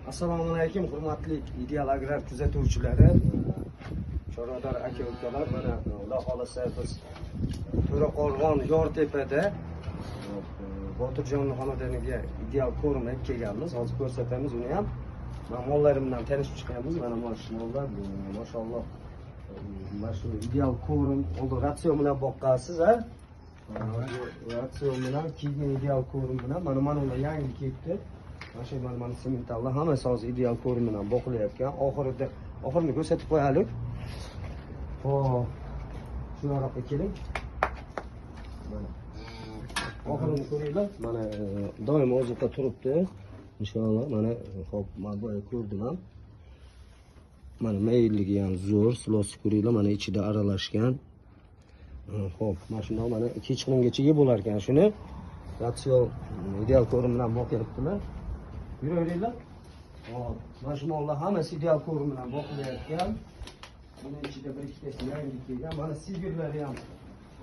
Assalomu alaykum, hurmatli ideal agrar kuzatuvchilari, Chorador aka-ukalar. Mana Xudo xolasa biz To'raqo'rg'on Yortepada Botirjon xonadoniga ideal ko'rim olib kelganmiz. Hozir ko'rsatamiz uni ham. Men mollarim bilan tanishib chiqamiz. Mana mollar, mashalloh. Mana shu ideal ko'rim, oldi ratsion bilan boqqansiz, ha? Ratsion bilan kiygan ideal ko'rim bilan mana ular yangi kelibdi. Mana sementallar hammasi hozir ideal ko'rim bilan boqilayotgan. Oxirini ko'rsatib qo'yaylik. Xo'p, shu yoqqa keling. Mana oxirini ko'ringlar. Mana doim o'zida turibdi. Inshaalloh mana xo'p, men bu ko'rdim ham. Mana mayligi ham zo'r, silosi ko'ringlar, mana ichida aralashgan. Xo'p, mana shunday mana kechqurungacha yeb bo'lar ekan shuni. Ratsion ideal ko'rim bilan boqyaptilar. Yuraveringlar. Hop, mana shu mollar hammasi ideal ko'rim bilan boqilayotgan. Buni ichida bir ikkitasi yangi kelgan. Mana sigirlari ham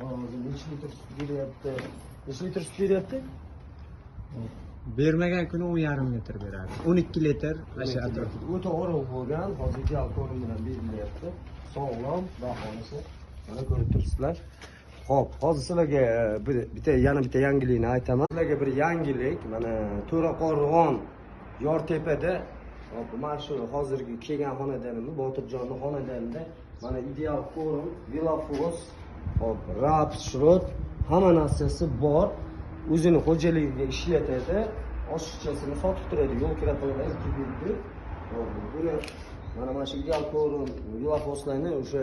hozir necha litr sut beryapti? Necha litr sut beryapti? Bermagan kuni 10,5 litr beradi. 12 litr o'sha atrofida. O'ta o'roq bo'lgan, hozir ideal ko'rim bilan berilyapti. Sog'lom, bahonasi mana ko'rib turibsizlar. Xo'p, hozir sizlarga yana bitta yangilikni aytaman. Sizlarga bir yangilik, mana To'raqo'rg'on Yortepada, hop, mana shu hozirgi kelgan xonadonimiz, Botirjonning xonadonida mana ideal ko'rim, vilafos, hop, raps, shrut, hamma narsasi bor. O'zini xo'jaligiga ishlatadi, oshiqchasini sotib turadi, yo'l kirato'g'ri ikki buni mana shu ideal ko'rim, vilafoslarni o'sha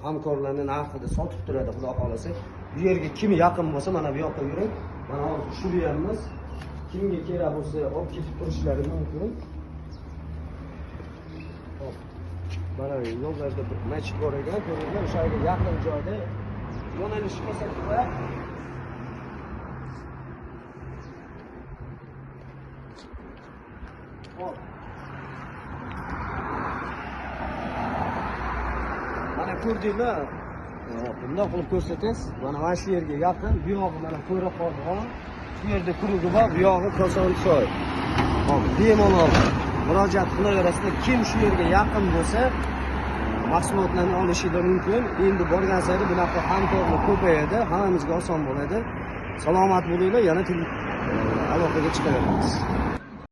hamkorlarning narxida sotib turadi, xudo xolasa. Bu yerga kim yaqin bo'lsa, mana bu yoqqa yuring. Mana hozir tushiramiz. Kimga kerak bo'lsa, olib ketib turishlari mumkin. Hop. Mana yo'llarda bir masjid bor ekan, ko'ringlar, o'sha yerga yaqin joyda yo'nalish ko'rsatiblar. Hop. Mana ko'rdinglar? Bunday qilib ko'rsatasiz. Mana shu yerga yaqin, bu yog'i mana To'raqo'rg'on. Bu yerda kurugi bor, bu yog'i Kosonsoy. Hop, bemalol murojaat qilaverasizlar. Kim shu yerga yaqin bo'lsa, mahsulotlarni olishingiz mumkin. Endi borgan sari bunaqa hamkorlik ko'payadi, hammamizga oson bo'ladi. Salomat bo'linglar, yana aloqaga chiqaveramiz.